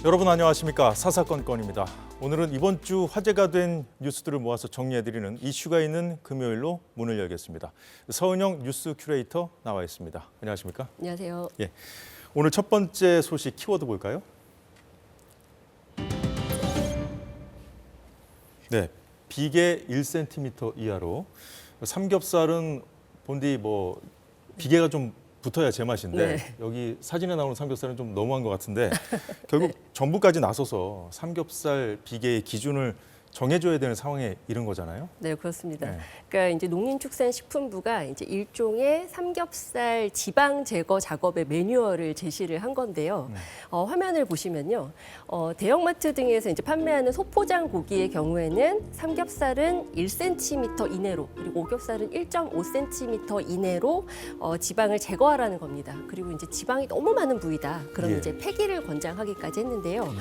여러분 안녕하십니까? 사사건건입니다. 오늘은 이번 주 화제가 된 뉴스들을 모아서 정리해드리는 이슈가 있는 금요일로 문을 열겠습니다. 서은영 뉴스 큐레이터 나와 있습니다. 안녕하십니까? 안녕하세요. 예, 오늘 첫 번째 소식 키워드 볼까요? 네, 비계 1cm 이하로 삼겹살은 본디 비계가 좀 붙어야 제맛인데 네. 여기 사진에 나오는 삼겹살은 좀 너무한 것 같은데 결국 정부까지 나서서 삼겹살 비계의 기준을 정해줘야 되는 상황에 이른 거잖아요. 네, 그렇습니다. 네. 그러니까 이제 농림축산식품부가 이제 일종의 삼겹살 지방 제거 작업의 매뉴얼을 제시를 한 건데요. 화면을 보시면요, 대형마트 등에서 이제 판매하는 소포장 고기의 경우에는 삼겹살은 1cm 이내로 그리고 오겹살은 1.5cm 이내로 지방을 제거하라는 겁니다. 그리고 이제 지방이 너무 많은 부위다. 그러면 예. 이제 폐기를 권장하기까지 했는데요.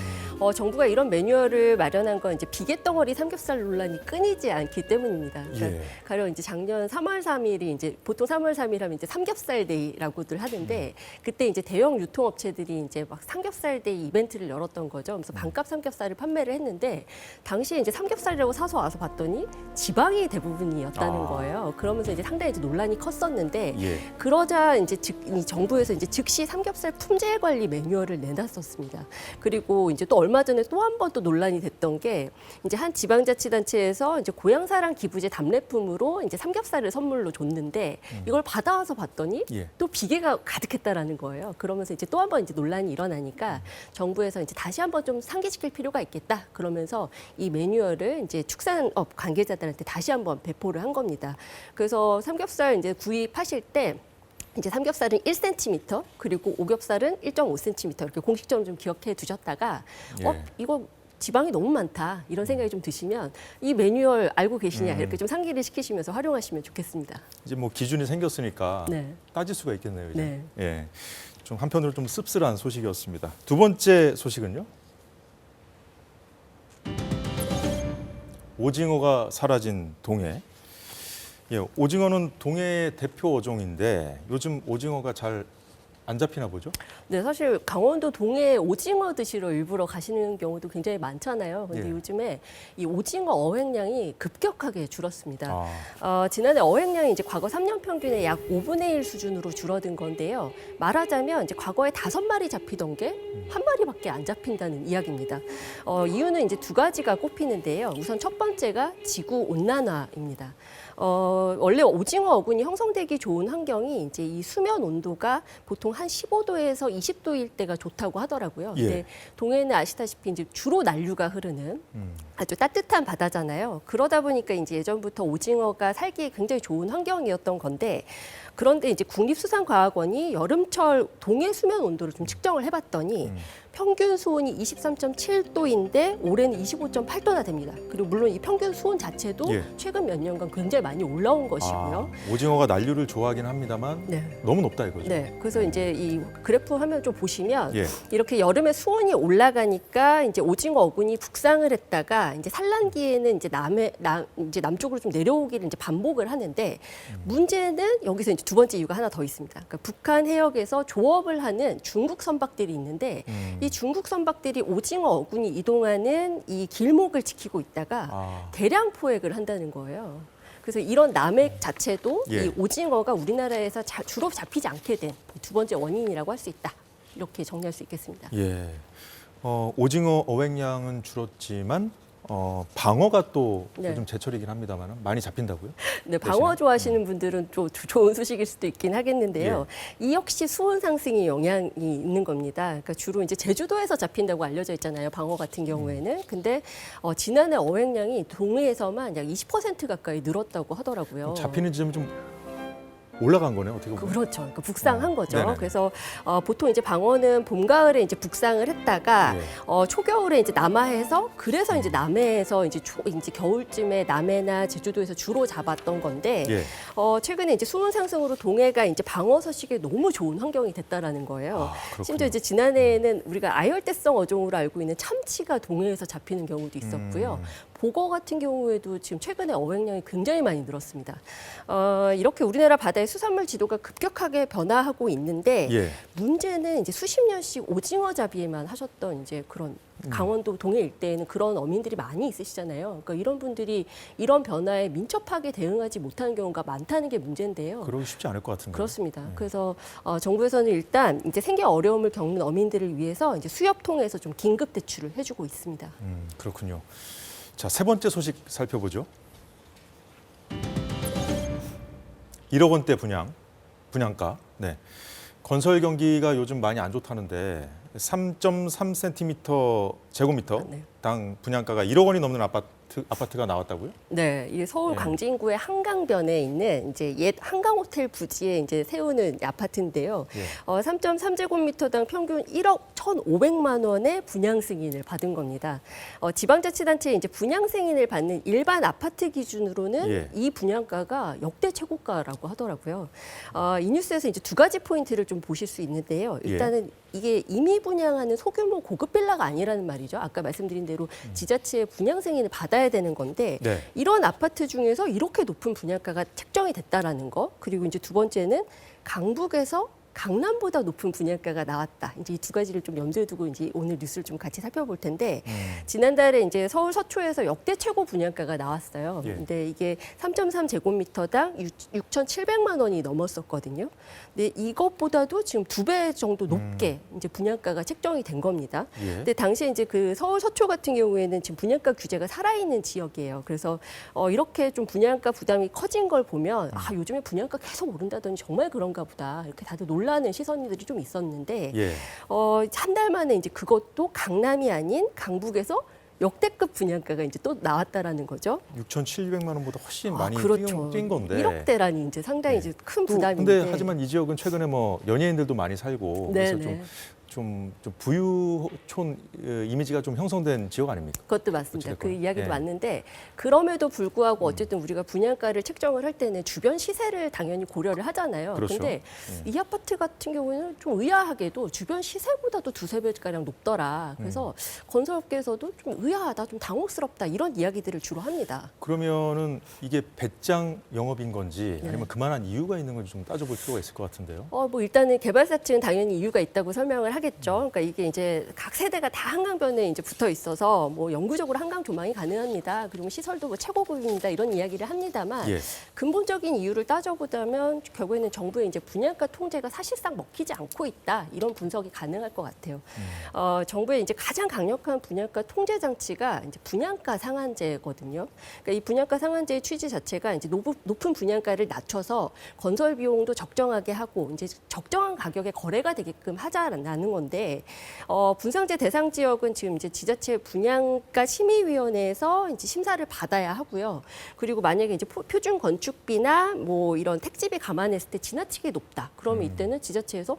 정부가 이런 매뉴얼을 마련한 건 이제 비계 덩어리 삼겹살 논란이 끊이지 않기 때문입니다. 그러니까 예. 가령 이제 작년 3월 3일이 이제 보통 3월 3일 하면 이제 삼겹살 데이라고들 하는데 그때 이제 대형 유통업체들이 이제 막 삼겹살 데이 이벤트를 열었던 거죠. 그래서 반값 삼겹살을 판매를 했는데 당시에 이제 삼겹살이라고 사서 와서 봤더니 지방이 대부분이었다는 거예요. 그러면서 이제 상당히 이제 논란이 컸었는데 예. 그러자 이제 이 정부에서 이제 즉시 삼겹살 품질 관리 매뉴얼을 내놨었습니다. 그리고 이제 또 얼마 전에 또 한 번 또 논란이 됐던 게 이제 한 지방자치단체에서 이제 고향사랑 기부제 답례품으로 이제 삼겹살을 선물로 줬는데 이걸 받아와서 봤더니 예. 또 비계가 가득했다라는 거예요. 그러면서 이제 또 한 번 이제 논란이 일어나니까 정부에서 이제 다시 한번 좀 상기시킬 필요가 있겠다. 그러면서 이 매뉴얼을 이제 축산업 관계자들한테 다시 한번 배포를 한 겁니다. 그래서 삼겹살 이제 구입하실 때 이제 삼겹살은 1cm 그리고 오겹살은 1.5cm 이렇게 공식적으로 좀 기억해 두셨다가 예. 이거 지방이 너무 많다 이런 생각이 좀 드시면 이 매뉴얼 알고 계시냐 이렇게 좀 상기를 시키시면서 활용하시면 좋겠습니다. 이제 기준이 생겼으니까 네. 따질 수가 있겠네요. 이제. 네. 예. 좀 한편으로 좀 씁쓸한 소식이었습니다. 두 번째 소식은요. 오징어가 사라진 동해. 예, 오징어는 동해의 대표 어종인데 요즘 오징어가 잘 안 잡히나 보죠? 네, 사실 강원도 동해 오징어 드시러 일부러 가시는 경우도 굉장히 많잖아요. 근데 예. 요즘에 이 오징어 어획량이 급격하게 줄었습니다. 아, 지난해 어획량이 이제 과거 3년 평균의 약 5분의 1 수준으로 줄어든 건데요. 말하자면 이제 과거에 5마리 잡히던 게 한 마리밖에 안 잡힌다는 이야기입니다. 이유는 이제 두 가지가 꼽히는데요. 우선 첫 번째가 지구 온난화입니다. 원래 오징어 어군이 형성되기 좋은 환경이 이제 이 수면 온도가 보통 한 15도에서 20도일 때가 좋다고 하더라고요. 예. 근데 동해는 아시다시피 이제 주로 난류가 흐르는 아주 따뜻한 바다잖아요. 그러다 보니까 이제 예전부터 오징어가 살기에 굉장히 좋은 환경이었던 건데 그런데 이제 국립수산과학원이 여름철 동해 수면 온도를 좀 측정을 해봤더니 평균 수온이 23.7도인데 올해는 25.8도나 됩니다. 그리고 물론 이 평균 수온 자체도 예. 최근 몇 년간 굉장히 많이 올라온 것이고요. 오징어가 난류를 좋아하긴 합니다만 네. 너무 높다 이거죠. 네, 그래서 이제 이 그래프 화면 좀 보시면 예. 이렇게 여름에 수온이 올라가니까 이제 오징어 어군이 북상을 했다가 이제 산란기에는 이제 이제 남쪽으로 좀 내려오기를 이제 반복을 하는데 문제는 여기서 이제 두 번째 이유가 하나 더 있습니다. 그러니까 북한 해역에서 조업을 하는 중국 선박들이 있는데 이 중국 선박들이 오징어 어군이 이동하는 이 길목을 지키고 있다가 대량 포획을 한다는 거예요. 그래서 이런 남획 자체도 예. 이 오징어가 우리나라에서 주로 잡히지 않게 된 두 번째 원인이라고 할 수 있다. 이렇게 정리할 수 있겠습니다. 예. 오징어 어획량은 줄었지만 방어가 또 네. 요즘 제철이긴 합니다만 많이 잡힌다고요? 네, 방어 좋아하시는 분들은 좀 좋은 소식일 수도 있긴 하겠는데요. 이 역시 수온 상승이 영향이 있는 겁니다. 그러니까 주로 이제 제주도에서 잡힌다고 알려져 있잖아요. 방어 같은 경우에는. 근데 지난해 어획량이 동해에서만 약 20% 가까이 늘었다고 하더라고요. 잡히는 지점이 좀 올라간 거네요, 어떻게 보면. 그렇죠. 그러니까 북상한 거죠. 네네. 그래서 보통 이제 방어는 봄, 가을에 이제 북상을 했다가 예. 초겨울에 이제 남하해서 그래서 이제 남해에서 이제 이제 겨울쯤에 남해나 제주도에서 주로 잡았던 건데 예. 최근에 이제 수온 상승으로 동해가 이제 방어 서식에 너무 좋은 환경이 됐다라는 거예요. 그렇군요. 심지어 이제 지난해에는 우리가 아열대성 어종으로 알고 있는 참치가 동해에서 잡히는 경우도 있었고요. 보거 같은 경우에도 지금 최근에 어획량이 굉장히 많이 늘었습니다. 이렇게 우리나라 바다의 수산물 지도가 급격하게 변화하고 있는데 예. 문제는 이제 수십 년씩 오징어 잡이에만 하셨던 이제 그런 강원도 동해 일대에는 그런 어민들이 많이 있으시잖아요. 그러니까 이런 분들이 이런 변화에 민첩하게 대응하지 못하는 경우가 많다는 게 문제인데요. 그러기 쉽지 않을 것 같은데. 그렇습니다. 그래서 정부에서는 일단 이제 생계 어려움을 겪는 어민들을 위해서 이제 수협 통해서 좀 긴급 대출을 해주고 있습니다. 그렇군요. 자, 세 번째 소식 살펴보죠. 1억 원대 분양가. 네. 건설 경기가 요즘 많이 안 좋다는데 3.3cm 제곱미터 네. 당 분양가가 1억 원이 넘는 아파트가 나왔다고요? 네, 이 서울 네. 광진구의 한강변에 있는 이제 옛 한강호텔 부지에 이제 세우는 아파트인데요. 예. 3.3제곱미터당 평균 1억 1,500만 원의 분양 승인을 받은 겁니다. 지방자치단체에 이제 분양 승인을 받는 일반 아파트 기준으로는 예. 이 분양가가 역대 최고가라고 하더라고요. 이 뉴스에서 이제 두 가지 포인트를 좀 보실 수 있는데요. 일단은 이게 이미 분양하는 소규모 고급 빌라가 아니라는 말이죠. 아까 말씀드린 대로 지자체의 분양 승인을 받아야 되는 건데 네. 이런 아파트 중에서 이렇게 높은 분양가가 책정이 됐다라는 거. 그리고 이제 두 번째는 강북에서 강남보다 높은 분양가가 나왔다. 이제 이 두 가지를 좀 염두에 두고 이제 오늘 뉴스를 좀 같이 살펴볼 텐데 지난달에 이제 서울 서초에서 역대 최고 분양가가 나왔어요. 예. 근데 이게 3.3제곱미터당 6,700만 원이 넘었었거든요. 근데 이것보다도 지금 2배 정도 높게 이제 분양가가 책정이 된 겁니다. 예. 근데 당시에 이제 그 서울 서초 같은 경우에는 지금 분양가 규제가 살아있는 지역이에요. 그래서 이렇게 좀 분양가 부담이 커진 걸 보면 요즘에 분양가 계속 오른다더니 정말 그런가 보다. 이렇게 다들 놀라는 시선들이 좀 있었는데 예. 한 달 만에 이제 그것도 강남이 아닌 강북에서 역대급 분양가가 이제 또 나왔다라는 거죠. 6,700만 원보다 훨씬 많이 그렇죠. 뛴 건데. 1억대라니 이제 상당히 이제 큰 또 부담인데. 근데 하지만 이 지역은 최근에 뭐 연예인들도 많이 살고 그래서 좀 부유촌 이미지가 좀 형성된 지역 아닙니까? 그것도 맞습니다. 그 어찌됐건. 이야기도 예. 맞는데 그럼에도 불구하고 어쨌든 우리가 분양가를 책정을 할 때는 주변 시세를 당연히 고려를 하잖아요. 그렇죠. 근데 이 아파트 같은 경우는 좀 의아하게도 주변 시세보다도 두세 배가량 높더라. 그래서 건설업계에서도 좀 의아하다, 좀 당혹스럽다 이런 이야기들을 주로 합니다. 그러면은 이게 배짱 영업인 건지 네. 아니면 그만한 이유가 있는 건지 좀 따져볼 필요가 있을 것 같은데요. 뭐 일단은 개발사 측은 당연히 이유가 있다고 설명을 하겠죠. 그러니까 이게 이제 각 세대가 다 한강변에 이제 붙어 있어서 뭐 영구적으로 한강 조망이 가능합니다. 그리고 시설도 뭐 최고급입니다. 이런 이야기를 합니다만 예. 근본적인 이유를 따져보자면 결국에는 정부의 이제 분양가 통제가 사실상 먹히지 않고 있다. 이런 분석이 가능할 것 같아요. 정부의 이제 가장 강력한 분양가 통제 장치가 이제 분양가 상한제거든요. 그러니까 이 분양가 상한제의 취지 자체가 이제 높은 분양가를 낮춰서 건설 비용도 적정하게 하고 이제 적정한 가격에 거래가 되게끔 하자라는 건데 분상제 대상 지역은 지금 이제 지자체 분양가 심의위원회에서 이제 심사를 받아야 하고요. 그리고 만약에 이제 표준 건축비나 뭐 이런 택지비 감안했을 때 지나치게 높다. 그러면 이때는 지자체에서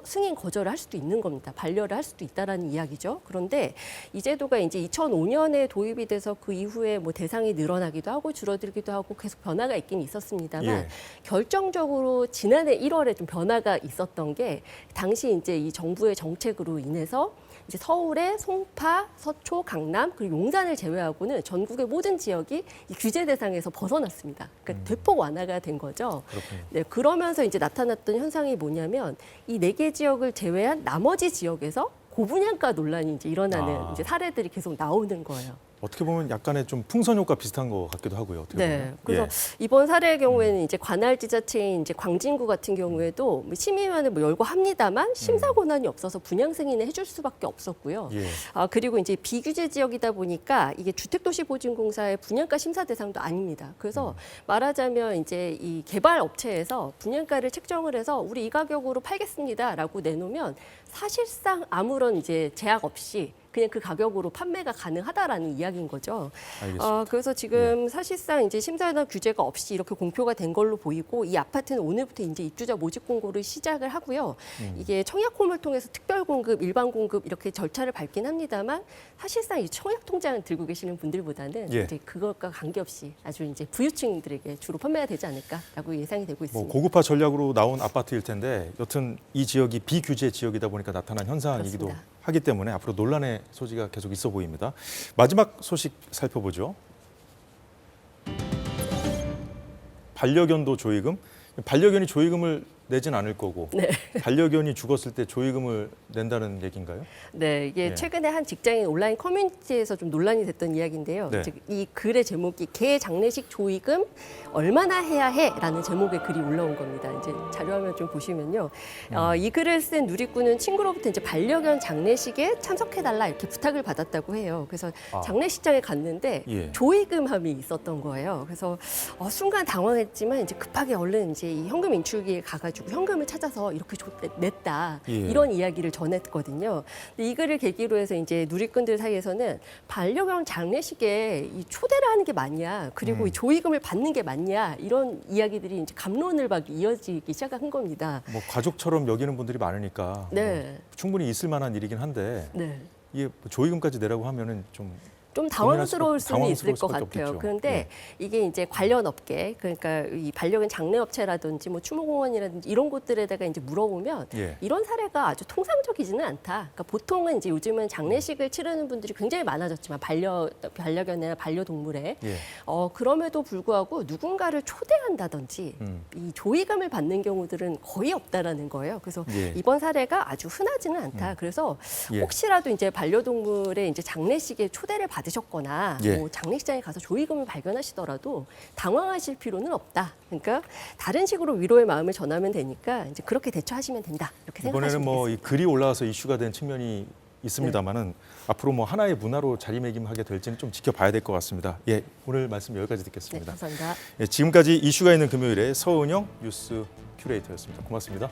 승인 거절을 할 수도 있는 겁니다. 반려를 할 수도 있다라는 이야기죠. 그런데 이 제도가 이제 2005년에 도입이 돼서 그 이후에 뭐 대상이 늘어나기도 하고 줄어들기도 하고 계속 변화가 있긴 있었습니다만 예. 결정적으로 지난해 1월에 좀 변화가 있었던 게 당시 이제 이 정부의 정책으로 인해서 이제 서울의 송파, 서초, 강남 그리고 용산을 제외하고는 전국의 모든 지역이 이 규제 대상에서 벗어났습니다. 그러니까 대폭 완화가 된 거죠. 그렇군요. 네, 그러면서 이제 나타났던 현상이 뭐냐면 이 4개 지역을 제외한 나머지 지역에서 고분양가 논란이 이제 일어나는 이제 사례들이 계속 나오는 거예요. 어떻게 보면 약간의 좀 풍선 효과 비슷한 것 같기도 하고요. 어떻게 네. 보면. 그래서 예. 이번 사례의 경우에는 이제 관할 지자체인 이제 광진구 같은 경우에도 뭐 심의위원회 뭐 열고 합니다만 심사 권한이 없어서 분양 승인을 해줄 수밖에 없었고요. 예. 그리고 이제 비규제 지역이다 보니까 이게 주택도시보증공사의 분양가 심사 대상도 아닙니다. 그래서 말하자면 이제 이 개발 업체에서 분양가를 책정을 해서 우리 이 가격으로 팔겠습니다라고 내놓으면 사실상 아무런 이제 제약 없이 그냥 그 가격으로 판매가 가능하다라는 이야기인 거죠. 알겠습니다. 그래서 지금 사실상 이제 심사나 규제가 없이 이렇게 공표가 된 걸로 보이고 이 아파트는 오늘부터 이제 입주자 모집 공고를 시작을 하고요. 이게 청약홈을 통해서 특별 공급, 일반 공급 이렇게 절차를 밟긴 합니다만 사실상 이 청약 통장을 들고 계시는 분들보다는 예. 이제 그것과 관계없이 아주 이제 부유층들에게 주로 판매가 되지 않을까라고 예상이 되고 뭐 있습니다. 고급화 전략으로 나온 아파트일 텐데 여튼 이 지역이 비규제 지역이다 보니까 나타난 현상이기도 그렇습니다. 하기 때문에 앞으로 논란의 소지가 계속 있어 보입니다. 마지막 소식 살펴보죠. 반려견도 조의금? 반려견이 조의금을 내진 않을 거고 네. 반려견이 죽었을 때 조의금을 낸다는 얘기인가요? 네, 이게 예. 최근에 한 직장인 온라인 커뮤니티에서 좀 논란이 됐던 이야기인데요. 네. 즉, 이 글의 제목이 개 장례식 조의금 얼마나 해야 해?라는 제목의 글이 올라온 겁니다. 이제 자료화면 좀 보시면요, 이 글을 쓴 누리꾼은 친구로부터 이제 반려견 장례식에 참석해달라 이렇게 부탁을 받았다고 해요. 그래서 아. 장례식장에 갔는데 예. 조의금함이 있었던 거예요. 그래서 순간 당황했지만 이제 급하게 얼른 이제 이 현금 인출기에 가가지고 현금을 찾아서 이렇게 냈다 예. 이런 이야기를 전했거든요. 근데 이 글을 계기로 해서 이제 누리꾼들 사이에서는 반려견 장례식에 이 초대를 하는 게 맞냐, 그리고 이 조의금을 받는 게 맞냐 이런 이야기들이 이제 갑론을 막 이어지기 시작한 겁니다. 뭐 가족처럼 여기는 분들이 많으니까 네. 뭐 충분히 있을 만한 일이긴 한데 네. 이게 조의금까지 내라고 하면은 좀 당황스러울 수는 있을 것 수밖에 같아요. 없겠죠. 그런데 이게 이제 관련 업계, 그러니까 이 반려견 장례업체라든지 뭐 추모공원이라든지 이런 곳들에다가 이제 물어보면 예. 이런 사례가 아주 통상적이지는 않다. 그러니까 보통은 이제 요즘은 장례식을 치르는 분들이 굉장히 많아졌지만 반려견이나 반려동물에 예. 그럼에도 불구하고 누군가를 초대한다든지 이 조의금을 받는 경우들은 거의 없다라는 거예요. 그래서 예. 이번 사례가 아주 흔하지는 않다. 그래서 예. 혹시라도 이제 반려동물의 이제 장례식에 초대를 받으셨거나 예. 뭐 장례식장에 가서 조의금을 발견하시더라도 당황하실 필요는 없다. 그러니까 다른 식으로 위로의 마음을 전하면 되니까 이제 그렇게 대처하시면 된다. 이렇게 이번에는 생각하시면 뭐 이 되겠습니다. 글이 올라와서 이슈가 된 측면이 있습니다만은 앞으로 뭐 하나의 문화로 자리매김하게 될지는 좀 지켜봐야 될 것 같습니다. 예, 오늘 말씀 여기까지 네, 듣겠습니다. 감사합니다. 예, 지금까지 이슈가 있는 금요일에 서은영 뉴스 큐레이터였습니다. 고맙습니다.